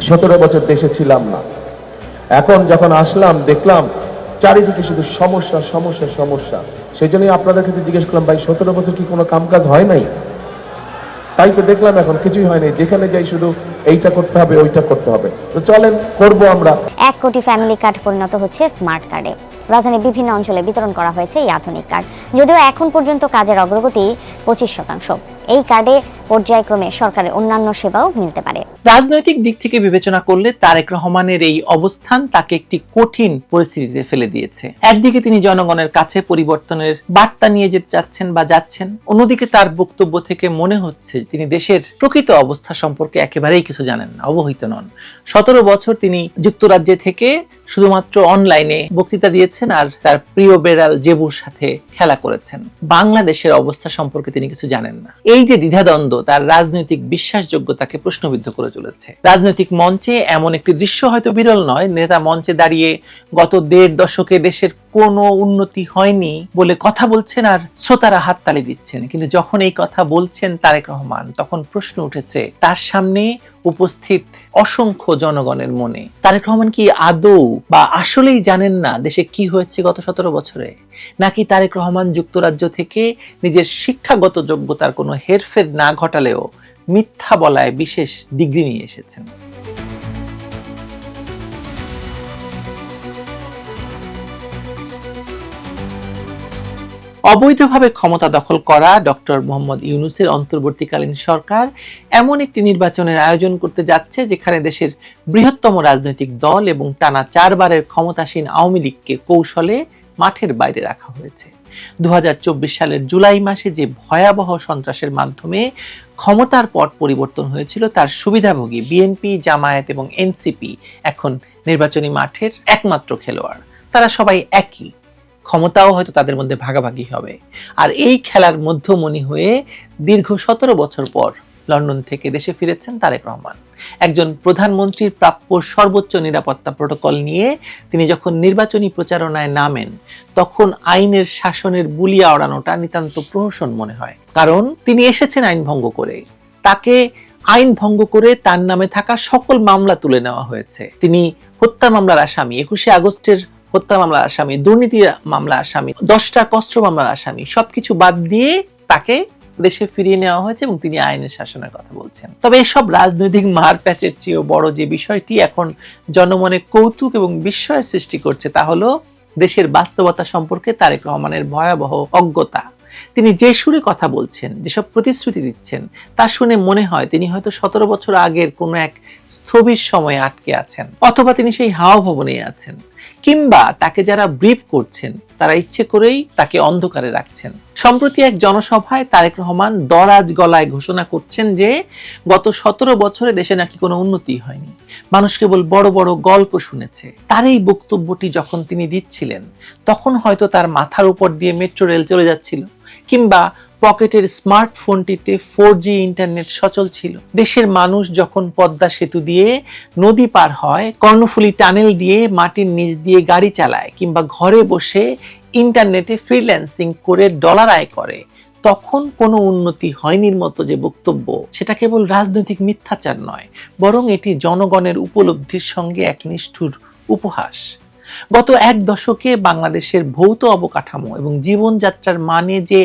17 বছর দেশে ছিলাম না, এখন যখন আসলাম দেখলাম চারিদিকে শুধু সমস্যা সমস্যা সমস্যা। সেই জন্যই আপনাদের কাছে জিজ্ঞেস করলাম, ভাই 17 বছর কি কোনো কাজ হয় নাই? তাই তো দেখলাম এখন কিছুই হয়নি, যেখানে যাই শুধু এইটা করতে হবে ওইটা করতে হবে। তো চলেন করবো আমরা। 1 কোটি ফ্যামিলি কার্ড পরিণত হচ্ছে স্মার্ট কার্ডে। রাজধানীর বিভিন্ন অঞ্চলে বিতরণ করা হয়েছে এই আধুনিক কার্ড। যদিও এখন পর্যন্ত কাজের অগ্রগতি 25%। এই কার্ডে পর্যায়ক্রমে সরকারের অন্যান্য সেবাও মিলতে পারে। রাজনৈতিক দিক থেকে বিবেচনা করলে তারেক রহমানের এই অবস্থান তাকে একটি কঠিন পরিস্থিতিতে ফেলে দিয়েছে। একদিকে তিনি জনগণের কাছে পরিবর্তনের বার্তা নিয়ে যেতে চাচ্ছেন বা যাচ্ছেন, অন্যদিকে তার বক্তব্য থেকে মনে হচ্ছে তিনি দেশের প্রকৃত অবস্থা সম্পর্কে একেবারেই কিছু জানেন না, অবহিত নন। 17 বছর তিনি যুক্তরাজ্যে থেকে শুধুমাত্র অনলাইনে বক্তৃতা দিয়েছেন আর তার প্রিয় বেড়াল জেবুর সাথে খেলা করেছেন। বাংলাদেশের অবস্থা সম্পর্কে তিনি কিছু জানেন না। এই যে দ্বিধাদ্বন্দ্ব তার রাজনৈতিক বিশ্বাসযোগ্যতাকে প্রশ্নবিদ্ধ করে চলেছে। রাজনৈতিক মঞ্চে এমন একটি দৃশ্য হয়তো বিরল নয়, নেতা মঞ্চে দাঁড়িয়ে গত 1.5 দশকে দেশের কোনো উন্নতি হয়নি বলে কথা বলছেন আর শ্রোতারা হাততালি দিচ্ছেন। কিন্তু যখন এই কথা বলছেন তারেক রহমান, তখন প্রশ্ন উঠেছে তার সামনে উপস্থিত অসংখ্য জনগণের মনে, তারেক রহমান কি আদৌ বা আসলেই জানেন না দেশে কি হয়েছে গত 17 বছরে, নাকি তারেক রহমান যুক্তরাজ্য থেকে নিজের শিক্ষাগত যোগ্যতার কোনো হেরফের না ঘটালেও মিথ্যা বলায় বিশেষ ডিগ্রি নিয়ে এসেছেন। অবৈধভাবে ক্ষমতা দখল করা ডক্টর মোহাম্মদ ইউনূসের অন্তর্বর্তীকালীন সরকার এমন একটি নির্বাচনের আয়োজন করতে যাচ্ছে যেখানে দেশের বৃহত্তম রাজনৈতিক দল এবং টানা 4 বারের ক্ষমতাসীন আওয়ামী লীগকে কৌশলে মাঠের বাইরে রাখা হয়েছে। 2024 সালের জুলাই মাসে যে ভয়াবহ সন্ত্রাসের মাধ্যমে ক্ষমতার পট পরিবর্তন হয়েছিল তার সুবিধাভোগী বিএনপি, জামায়াত এবং এনসিপি এখন নির্বাচনী মাঠের একমাত্র খেলোয়াড়। তারা সবাই একই, ক্ষমতাও হয়তো তাদের মধ্যে ভাগাভাগি হবে। আর এই খেলার মধ্যমণি হয়ে দীর্ঘ 17 বছর পর লন্ডন থেকে দেশে ফিরেছেন তারেক রহমান। একজন প্রধানমন্ত্রীর প্রাপ্য সর্বোচ্চ নিরাপত্তা প্রটোকল নিয়ে তিনি যখন নির্বাচনী প্রচারণায় নামেন, তখন আইনের শাসনের বুলিয়া ওড়ানোটা নিতান্ত প্রহসন মনে হয়। কারণ তিনি এসেছেন আইন ভঙ্গ করে, তাকে আইন ভঙ্গ করে তার নামে থাকা সকল মামলা তুলে নেওয়া হয়েছে। তিনি হত্যা মামলার আসামি, 21শে আগস্টের হত্যা মামলার আসামি, দুর্নীতি মামলার আসামি, 10টা কষ্ট মামলার আসামি, সবকিছু বাদ দিয়ে তাকে দেশে ফিরিয়ে নেওয়া হয়েছে এবং তিনি আইনের শাসনের কথা বলছেন। তবে এসব রাজনৈতিক মারপ্যাচের চেয়েও বড় যে বিষয়টি এখন জনমনে কৌতুক এবং বিস্ময়ের সৃষ্টি করছে তা হলো দেশের বাস্তবতা সম্পর্কে তারেক রহমানের ভয়াবহ অজ্ঞতা। তিনি যে সুরে কথা বলছেন, যেসব প্রতিশ্রুতি দিচ্ছেন, তা শুনে মনে হয় তিনি হয়তো 17 বছর আগের কোনো এক স্থবির সময়ে আটকে আছেন, অথবা তিনি সেই হাওয়া ভবনে আছেন, কিংবা তাকে যারা ব্রিফ করছেন তারা ইচ্ছে করেই তাকে অন্ধকারে রাখছেন। সম্প্রতি এক জনসভায় তারেক রহমান দরাজ গলায় ঘোষণা করছেন যে গত 17 বছরে দেশে নাকি কোনো উন্নতি হয়নি, মানুষ কেবল বড় বড় গল্প শুনেছে। তার এই বক্তব্যটি যখন তিনি দিচ্ছিলেন তখন হয়তো তার মাথার উপর দিয়ে মেট্রো রেল চলে যাচ্ছিল, কিংবা পকেটের স্মার্টফোনটিতে 4G ইন্টারনেট সচল ছিল। দেশের মানুষ যখন পদ্মা সেতু দিয়ে নদী পার হয়, কর্ণফুলী টানেল দিয়ে মাটির নিচ দিয়ে গাড়ি চালায়, কিংবা ঘরে বসে ইন্টারনেটে ফ্রিল্যান্সিং করে ডলার আয় করে, তখন কোনো উন্নতি হয়নির মতো যে বক্তব্য, সেটা কেবল রাজনৈতিক মিথ্যাচার নয়, বরং এটি জনগণের উপলব্ধির সঙ্গে এক নিষ্ঠুর উপহাস। গত 1 দশকে বাংলাদেশের ভৌত অবকাঠামো এবং জীবনযাত্রার মানে যে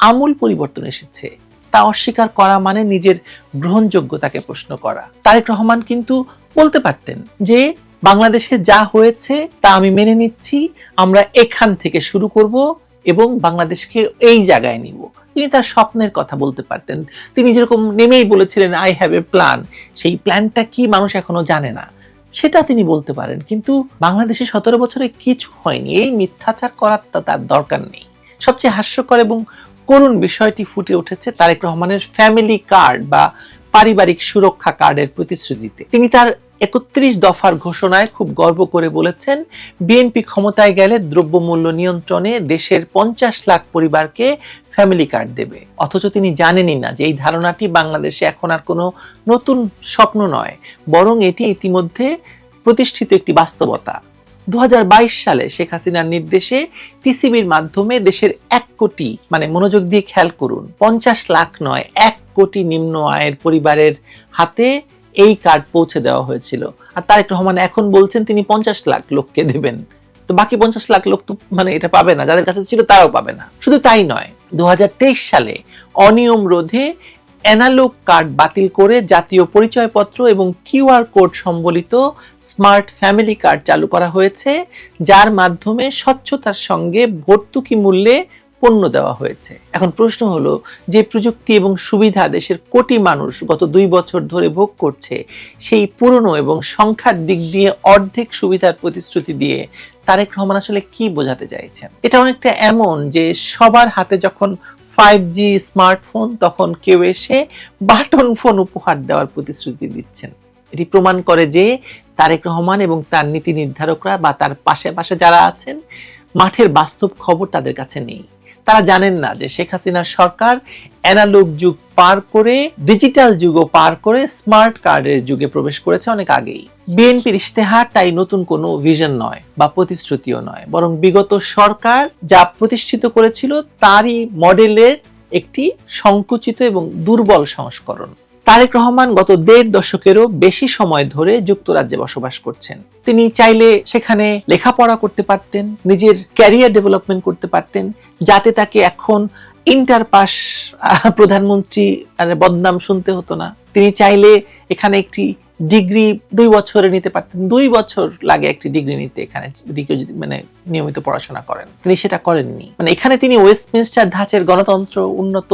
আমূল পরিবর্তন এসেছে তা অস্বীকার করা মানে নিজের গ্রহণযোগ্যতাকে প্রশ্ন করা। তারেক রহমান কিন্তু বলতে পারতেন যে বাংলাদেশে যা হয়েছে তা আমি মেনে নিচ্ছি, আমরা এখান থেকে শুরু করব এবং বাংলাদেশকে এই জায়গায় নিব। তিনি তার স্বপ্নের কথা বলতে পারতেন। তিনি যেরকম নেমেই বলেছিলেন আই হ্যাভ এ প্ল্যান, সেই প্ল্যানটা কি মানুষ এখনো জানে না, সেটা তিনি বলতে পারেন। কিন্তু বাংলাদেশে 17 বছরে কিছু হয়নি, এই মিথ্যাচার করার তার দরকার নেই। সবচেয়ে হাস্যকর এবং করুণ বিষয়টি ফুটে উঠেছে তারেক রহমানের ফ্যামিলি কার্ড বা পারিবারিক সুরক্ষা কার্ডের প্রতিশ্রুতিতে। তিনি তার 31 দফার ঘোষণায় খুব গর্ব করে বলেছেন বিএনপি ক্ষমতায় গেলে দ্রব্যমূল্য নিয়ন্ত্রণে দেশের 50 লাখ পরিবারকে ফ্যামিলি কার্ড দেবে। অথচ তিনি জানেনই না যে এই ধারণাটি বাংলাদেশে এখন আর কোনো নতুন স্বপ্ন নয়, বরং এটি ইতিমধ্যে প্রতিষ্ঠিত একটি বাস্তবতা। 2022 সালে শেখ হাসিনার নির্দেশে টিসিবির মাধ্যমে দেশের 1 কোটি, মানে মনোযোগ দিয়ে খেয়াল করুন, 50 লাখ নয়, 1 কোটি নিম্ন আয়ের পরিবারের হাতে এই কার্ড পৌঁছে দেওয়া হয়েছিল। আর তারেক রহমান এখন বলছেন তিনি 50 লাখ লোককে দেবেন। তো বাকি 50 লাখ লোক তো এটা পাবে না, যাদের কাছে ছিল তারাও পাবে না। শুধু তাই নয়, 2023 সালে অনিয়ম রোধে অ্যানালগ কার্ড বাতিল করে জাতীয় পরিচয়পত্র এবং কিউআর কোড সম্বলিত স্মার্ট ফ্যামিলি কার্ড চালু করা হয়েছে, যার মাধ্যমে স্বচ্ছতার সঙ্গে ভর্তুকি মূল্যে পণ্য দেওয়া হয়েছে। এখন প্রশ্ন হলো, যে প্রযুক্তি এবং সুবিধা দেশের কোটি মানুষ গত 2 বছর ধরে ভোগ করছে, সেই পুরনো এবং সংখ্যার দিক দিয়ে অর্ধেক সুবিধার প্রতিশ্রুতি দিয়ে তারেক রহমান আসলে কি বোঝাতে চাইছেন? এটা অনেকটা এমন যে সবার হাতে যখন 5G স্মার্টফোন, তখন কেউ এসে বাটন ফোন উপহার দেওয়ার প্রতিশ্রুতি দিচ্ছেন। এটি প্রমাণ করে যে তারেক রহমান এবং তার নীতি নির্ধারকরা বা তার পাশে পাশে যারা আছেন, মাঠের বাস্তব খবর তাদের কাছে নেই। তারা জানেন না যে শেখ হাসিনার সরকার অ্যানালগ যুগ পার করে ডিজিটাল যুগও পার করে স্মার্ট কার্ডের যুগে প্রবেশ করেছে অনেক আগেই। বিএনপির ইশতেহার তাই নতুন কোনো ভিশন নয় বা প্রতিশ্রুতিও নয়, বরং বিগত সরকার যা প্রতিষ্ঠিত করেছিল তারই মডেলের একটি সংকুচিত এবং দুর্বল সংস্করণ। তারেক রহমান গত 1.5 দশকেরও বেশি সময় ধরে যুক্তরাজ্যে বসবাস করছেন। তিনি চাইলে সেখানে লেখাপড়া করতে পারতেন, নিজের ক্যারিয়ার ডেভেলপমেন্ট করতে পারতেন, যাতে তাকে এখন ইন্টার পাস প্রধানমন্ত্রী বদনাম শুনতে হতো না। তিনি চাইলে এখানে একটি ডিগ্রি 2 বছরে নিতে পারতেন। 2 বছর লাগে একটি ডিগ্রি নিতে এখানে, যদি কেউ যদি নিয়মিত পড়াশোনা করেন। তিনি সেটা করেননি। এখানে তিনি ওয়েস্টমিনস্টার ধাঁচের গণতন্ত্র, উন্নত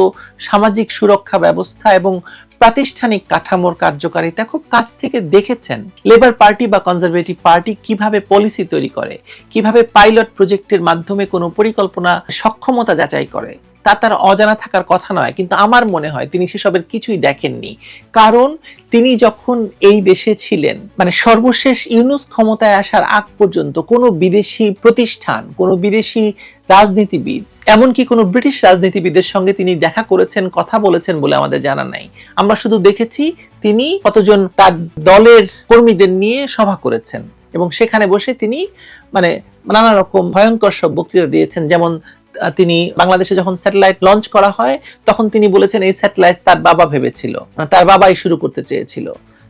সামাজিক সুরক্ষা ব্যবস্থা এবং প্রাতিষ্ঠানিক কাঠামোর কার্যকারিতা খুব কাছ থেকে দেখেছেন। লেবার পার্টি বা কনজারভেটিভ পার্টি কিভাবে পলিসি তৈরি করে, কিভাবে পাইলট প্রজেক্টের মাধ্যমে কোনো পরিকল্পনা সক্ষমতা যাচাই করে, তা তার অজানা থাকার কথা নয়। কিন্তু আমার মনে হয় তিনি সেসবের কিছুই দেখেননি। কারণ তিনি যখন এই দেশে ছিলেন, সর্বশেষ ইউনূস ক্ষমতায় আসার আগ পর্যন্ত কোনো বিদেশি প্রতিষ্ঠান, কোনো বিদেশি রাজনীতিবিদ, এমনকি কোনো ব্রিটিশ রাজনীতিবিদের সঙ্গে তিনি দেখা করেছেন, কথা বলেছেন বলে আমাদের জানা নাই। আমরা শুধু দেখেছি তিনি কতজন তার দলের কর্মীদের নিয়ে সভা করেছেন এবং সেখানে বসে তিনি নানা রকম ভয়ঙ্কর সব বক্তৃতা দিয়েছেন। যেমন তিনি বাংলাদেশে যখন স্যাটেলাইট লঞ্চ করা হয়, তখন তিনি বলেছেন এই স্যাটেলাইট তার বাবা ভেবেছিল, তার বাবাই শুরু করতে চেয়েছিল।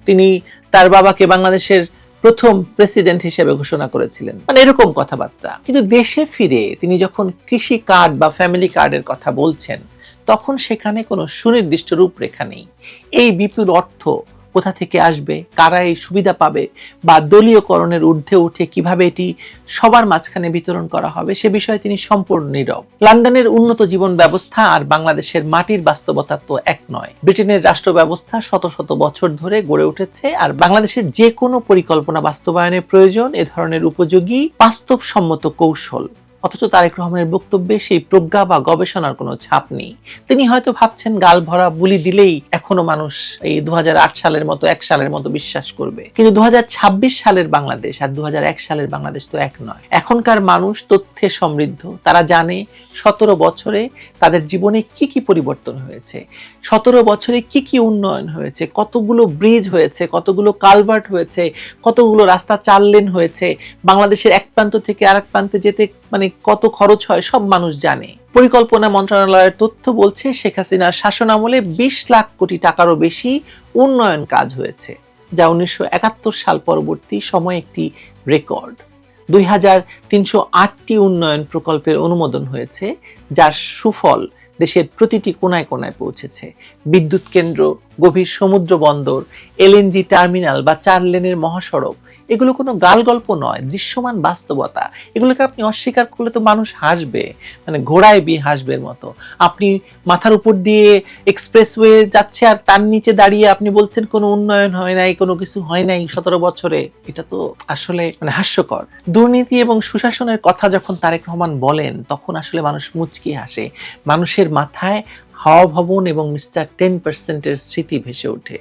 তিনি তার বাবাকে বাংলাদেশের প্রথম প্রেসিডেন্ট হিসেবে ঘোষণা করেছিলেন, এরকম কথাবার্তা। কিন্তু দেশে ফিরে তিনি যখন কৃষি কার্ড বা ফ্যামিলি কার্ডের কথা বলছেন, তখন সেখানে কোনো সুনির্দিষ্ট রূপরেখা নেই। এই বিপুল অর্থ কোথা থেকে আসবে, কারা এই সুবিধা পাবে, বা দলীয়করণের ঊর্ধ্বে উঠে কিভাবে এটি সবার মাঝখানে বিতরণ করা হবে, সে বিষয়ে তিনি সম্পূর্ণ নীরব। লন্ডনের উন্নত জীবন ব্যবস্থা আর বাংলাদেশের মাটির বাস্তবতা তো এক নয়। ব্রিটেনের রাষ্ট্র ব্যবস্থা শত শত বছর ধরে গড়ে উঠেছে, আর বাংলাদেশের যে কোনো পরিকল্পনা বাস্তবায়নের প্রয়োজন এ ধরনের উপযোগী বাস্তবসম্মত কৌশল। অথচ তারেক রহমানের বক্তব্যে সেই প্রজ্ঞা বা গবেষণার কোনো ছাপ নেই। তিনি হয়তো ভাবছেন গাল ভরা বুলি দিলেই এখনো মানুষ এই 2008 সালের মতো 1 সালের মতো বিশ্বাস করবে। কিন্তু 2026 সালের বাংলাদেশ আর 2001 সালের বাংলাদেশ তো এক নয়। এখনকার মানুষ তথ্যে সমৃদ্ধ। তারা জানে 17 বছরে তাদের জীবনে কি কি পরিবর্তন হয়েছে, 17 বছরে কি কি উন্নয়ন হয়েছে, কতগুলো ব্রিজ হয়েছে, কতগুলো কালভার্ট হয়েছে, কতগুলো রাস্তা 4 লেন হয়েছে, বাংলাদেশের এক প্রান্ত থেকে আরেক প্রান্তে যেতে কত খরচ হয় সব মানুষ জানে। পরিকল্পনা মন্ত্রণালয়ের তথ্য বলছে শেখ হাসিনার শাসন আমলে 20 লাখ কোটি টাকারও বেশি উন্নয়ন কাজ হয়েছে, যা 1971 সাল পরবর্তী সময়ে একটি রেকর্ড। 2308টি উন্নয়ন প্রকল্পের অনুমোদন হয়েছে, যার সুফল দেশের প্রতিটি কোনায় কোনায় পৌঁছেছে। বিদ্যুৎ কেন্দ্র, গভীর সমুদ্র বন্দর, এলএনজি টার্মিনাল বা 4 লেনের মহাসড়ক, এগুলো কোনো গাল গল্প নয়, দৃশ্যমান বাস্তবতা। এগুলোকে আপনি অস্বীকার করলে তো মানুষ হাসবে, ঘোড়ায় বিয়ে হাসবের মতো। আপনি মাথার উপর দিয়ে এক্সপ্রেসওয়ে যাচ্ছে আর তার নিচে দাঁড়িয়ে আপনি বলছেন কোনো উন্নয়ন হয় নাই, কোনো কিছু হয় নাই 17 বছরে। এটা তো আসলে হাস্যকর। দুর্নীতি এবং সুশাসনের কথা যখন তারেক রহমান বলেন, তখন আসলে মানুষ মুচকি হাসে। মানুষের মাথায় হাওয়া ভবন এবং মিস্টার 10%-এর স্মৃতি ভেসে ওঠে।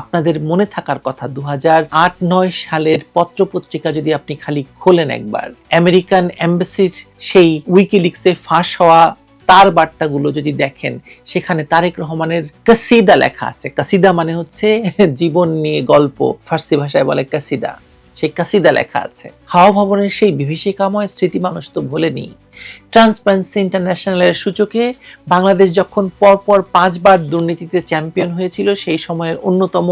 আপনাদের মনে থাকার কথা 2008-9 সালের পত্রপত্রিকা যদি আপনি খালি খোলেন একবার, আমেরিকান এম্বাসির সেই উইকিলিক্সে ফাঁস হওয়া তার বার্তাগুলো যদি দেখেন, সেখানে তারেক রহমানের কাসিদা লেখা আছে। কাসিদা মানে হচ্ছে জীবন নিয়ে গল্প, ফার্সি ভাষায় বলে কাসিদা। সেই কাসিদা লেখা আছে। হাওয়া ভবনের সেই বিভীষিকাময় স্মৃতি মানুষ তো ভোলেনি। ট্রান্সপারেন্সি ইন্টারন্যাশনালের সূচকে বাংলাদেশ যখন পরপর 5 বার দুর্নীতিতে চ্যাম্পিয়ন হয়েছিল, সেই সময়ের অন্যতম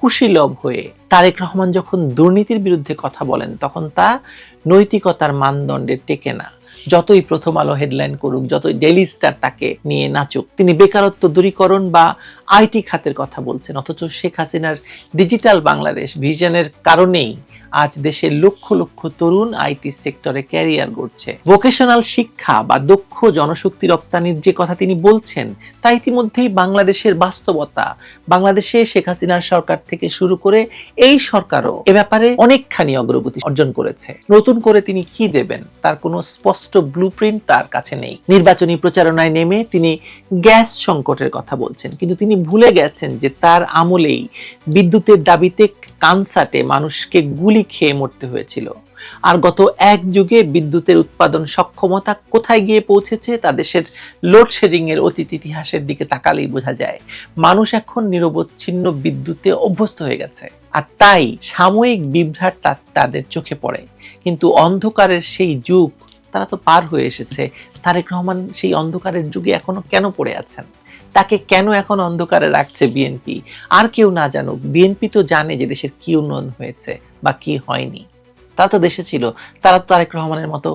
কুশীলব হয়ে তারেক রহমান যখন দুর্নীতির বিরুদ্ধে কথা বলেন তখন তা নৈতিকতার মানদণ্ডে টেকে না। যতই প্রথম আলো হেডলাইন করুক, যতই ডেইলি স্টার তাকে নিয়ে নাচুক, তিনি বেকারত্ব দূরীকরণ বা আইটি খাতের কথা বলছেন, অথচ শেখ হাসিনার ডিজিটাল বাংলাদেশ ভিশনের কারণেই আজ দেশের লক্ষ লক্ষ তরুণ আইটি সেক্টরে ক্যারিয়ার গড়ছে। ভোকেশনাল শিক্ষা বা দক্ষ জনশক্তি রপ্তানির যে কথা তিনি বলছেন তা ইতিমধ্যেই বাংলাদেশের বাস্তবতা। বাংলাদেশে শেখ হাসিনার সরকার থেকে শুরু করে এই সরকারও এ ব্যাপারে অনেকখানি অগ্রগতি অর্জন করেছে। নতুন করে তিনি কি দেবেন তার কোনো স্পষ্ট ব্লুপ্রিন্ট তার কাছে নেই। নির্বাচনী প্রচারণায় নেমে তিনি গ্যাস সংকটের কথা বলছেন, কিন্তু তিনি ভুলে গেছেন যে তার আমলেই বিদ্যুতের দাবিতে কানসাটে মানুষকে গুলি খেয়ে মরতে হয়েছিল। আর গত এক যুগে বিদ্যুতের উৎপাদন সক্ষমতা কোথায় গিয়ে পৌঁছেছে তা দেশের লোডশেডিং এর অতীত ইতিহাসের দিকে তাকালেই বোঝা যায়। মানুষ এখন নিরবচ্ছিন্ন বিদ্যুতে অভ্যস্ত হয়ে গেছে, আর তাই সাময়িক বিভ্রাট তাদের চোখে পড়ে। কিন্তু অন্ধকারের সেই যুগ তারা তো পার হয়ে এসেছে। তারেক রহমান সেই অন্ধকারের যুগে এখনো কেন পড়ে আছেন? তাকে কেন এখন অন্ধকারে রাখছে বিএনপি? আর কেউ না জানুক, বিএনপি তো জানে যে দেশের কি উন্নয়ন হয়েছে বা কি হয়নি। তারা তো দেশে ছিল, তারা তারেক রহমানের মতো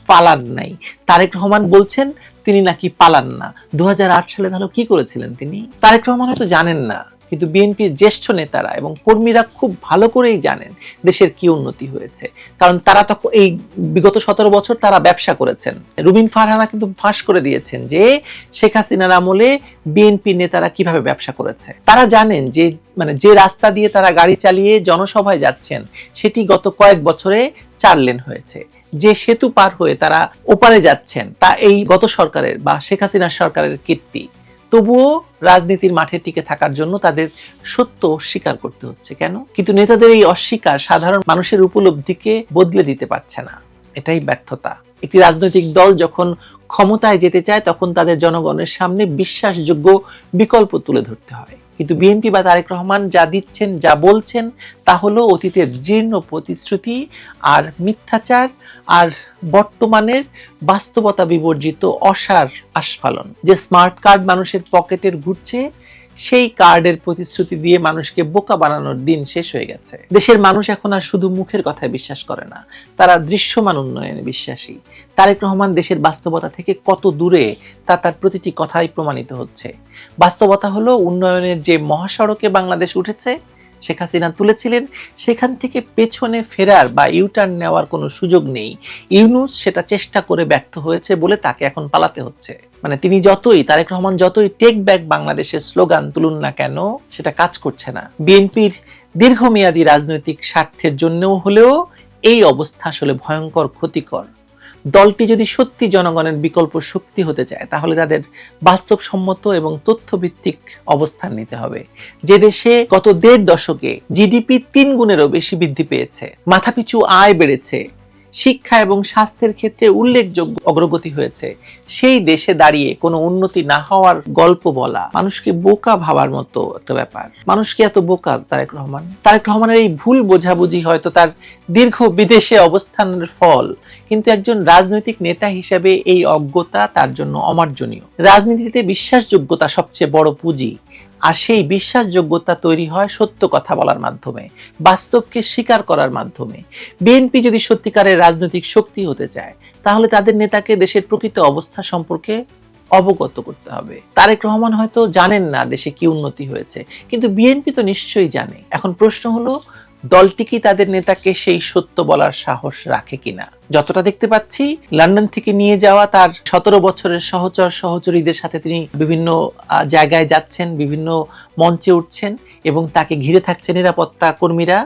পালান নাই। তারেক রহমান বলছেন তিনি নাকি পালান না। 2008 সালে তাহলে কি করেছিলেন তিনি? তারেক রহমান হয়তো জানেন না, কিন্তু বিএনপির জ্যেষ্ঠ নেতারা এবং কর্মীরা খুব ভালো করেই জানেন দেশের কি উন্নতি হয়েছে, কারণ তারা তখন এই বিগত 17 বছর তারা ব্যবসা করেছেন। রুবিন ফারহানা কিন্তু ফাঁস করে দিয়েছেন যে শেখ হাসিনার আমলে বিএনপি নেতারা কিভাবে ব্যবসা করেছে। তারা জানেন যে যে রাস্তা দিয়ে তারা গাড়ি চালিয়ে জনসভায় যাচ্ছেন সেটি গত কয়েক বছরে 4 লেন হয়েছে। যে সেতু পার হয়ে তারা ওপারে যাচ্ছেন তা এই গত সরকারের বা শেখ হাসিনার সরকারের কীর্তি। তবুও রাজনীতির মাঠে টিকে থাকার জন্য তাদের সত্য অস্বীকার করতে হচ্ছে। কেন? কিন্তু নেতাদের এই অস্বীকার সাধারণ মানুষের উপলব্ধিকে বদলে দিতে পারছে না। এটাই ব্যর্থতা। একটি রাজনৈতিক দল যখন ক্ষমতায় যেতে চায় তখন তাদের জনগণের সামনে বিশ্বাসযোগ্য বিকল্প তুলে ধরতে হয়। কিন্তু বিএনপি বা তারেক রহমান যা দিচ্ছেন, যা বলছেন তা হলো অতীতের জীর্ণ প্রতিশ্রুতি আর মিথ্যাচার আর বর্তমানের বাস্তবতা বিবর্জিত অসার আস্ফালন। যে স্মার্ট কার্ড মানুষের পকেটের ঘুরছে, সেই কার্ডের প্রতিশ্রুতি দিয়ে মানুষকে বোকা বানানোর দিন শেষ হয়ে গেছে। দেশের মানুষ এখন আর শুধু মুখের কথায় বিশ্বাস করে না, তারা দৃশ্যমান উন্নয়নে বিশ্বাসী। তারেক রহমান দেশের বাস্তবতা থেকে কত দূরে তা তার প্রতিটি কথাই প্রমাণিত হচ্ছে। বাস্তবতা হলো উন্নয়নের যে মহাসড়কে বাংলাদেশ উঠেছে, শেখ হাসিনা তুলেছিলেন, সেখান থেকে পেছনে ফেরার বা ইউটার্ন নেওয়ার কোনো সুযোগ নেই। ইউনূস সেটা চেষ্টা করে ব্যর্থ হয়েছে বলে তাকে এখন পালাতে হচ্ছে। তিনি যতই, তারেক রহমান যতই টেক ব্যাক বাংলাদেশের স্লোগান তুলুন না কেন, সেটা কাজ করছে না। বিএনপির দীর্ঘমেয়াদী রাজনৈতিক স্বার্থের জন্যও হলেও এই অবস্থা আসলে ভয়ঙ্কর ক্ষতিকর। দলটি যদি সত্যি জনগণের বিকল্প শক্তি হতে চায় তাহলে তাদের বাস্তবসম্মত এবং তথ্যভিত্তিক অবস্থান নিতে হবে। যে দেশে গত 1.5 দশকে জিডিপি 3 গুণেরও বেশি বৃদ্ধি পেয়েছে, মাথাপিছু আয় বেড়েছে, শিক্ষা এবং স্বাস্থ্যের ক্ষেত্রে উল্লেখযোগ্য অগ্রগতি হয়েছে, সেই দেশে দাঁড়িয়ে কোনো উন্নতি না হওয়ার গল্প বলা মানুষকে বোকা ভাবার মতো একটা ব্যাপার। মানুষকে এত বোকা তারেক রহমান? তারেক রহমানের এই ভুল বোঝাবুঝি হয়তো তার দীর্ঘ বিদেশে অবস্থানের ফল, কিন্তু একজন রাজনৈতিক নেতা হিসেবে এই অজ্ঞতা তার জন্য অমার্জনীয়। রাজনীতিতে বিশ্বাসযোগ্যতা সবচেয়ে বড় পুঁজি, আর সেই বিশ্বাসযোগ্যতা তৈরি হয় সত্য কথা বলার মাধ্যমে, বাস্তবকে স্বীকার করার মাধ্যমে। বিএনপি যদি সত্যিকারের রাজনৈতিক শক্তি হতে চায় তাহলে তাদের নেতাকে দেশের প্রকৃত অবস্থা সম্পর্কে অবগত করতে হবে। তারেক রহমান হয়তো জানেন না দেশে কি উন্নতি হয়েছে, কিন্তু বিএনপি তো নিশ্চয়ই জানে। এখন প্রশ্ন হলো দলটি কি তাদের নেতাকে সেই সত্য বলার সাহস রাখে কিনা? যতটা দেখতে পাচ্ছি, লন্ডন থেকে নিয়ে যাওয়া তার 17 বছরের সহচরীদের সাথে তিনি বিভিন্ন জায়গায় যাচ্ছেন, বিভিন্ন মঞ্চে উঠছেন এবং তাকে ঘিরে থাকছে নিরাপত্তা কর্মীরা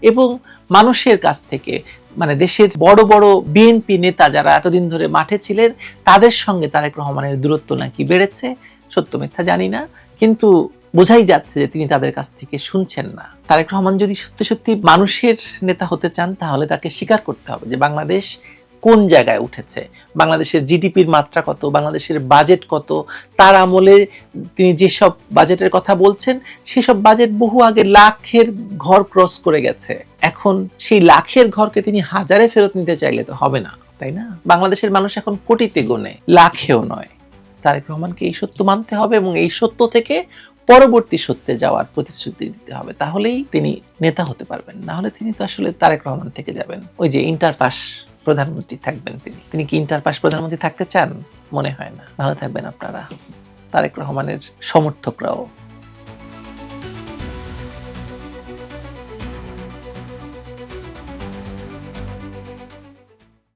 এবং মানুষের কাছ থেকে দেশের বড় বড় বিএনপি নেতা যারা এতদিন ধরে মাঠে ছিলেন তাদের সঙ্গে তারেক রহমানের দূরত্ব নাকি বেড়েছে। সত্য মিথ্যা জানি না, কিন্তু বোঝাই যাচ্ছে যে তিনি তাদের কাছ থেকে শুনছেন না। তারেক রহমান যদি সত্যি সত্যি মানুষের নেতা হতে চান তাহলে তাকে স্বীকার করতে হবে যে বাংলাদেশ কোন জায়গায় উঠেছে, বাংলাদেশের জিডিপির মাত্রা কত, বাংলাদেশের বাজেট কত। তার আমলে তিনি যেসব বাজেটের কথা বলছেন সেসব বাজেট বহু আগে লাখের ঘর ক্রস করে গেছে। এখন সেই লাখের ঘরকে তিনি হাজারে ফেরত নিতে চাইলে তো হবে না, তাই না? বাংলাদেশের মানুষ এখন কোটিতে গোনে, লাখেও নয়। তারেক রহমানকে এই সত্য মানতে হবে এবং এই সত্য থেকে পরবর্তী সত্যে যাওয়ার প্রতিশ্রুতি দিতে হবে, তাহলেই তিনি নেতা হতে পারবেন। না হলে তিনি তো আসলে তারেক রহমান থেকে যাবেন, ওই যে ইন্টার পাস প্রধানমন্ত্রী থাকবেন। তিনি কি ইন্টার পাস প্রধানমন্ত্রী থাকতে চান? মনে হয় না। ভালো থাকবেন আপনারা। তারেক রহমানের সমর্থকরাও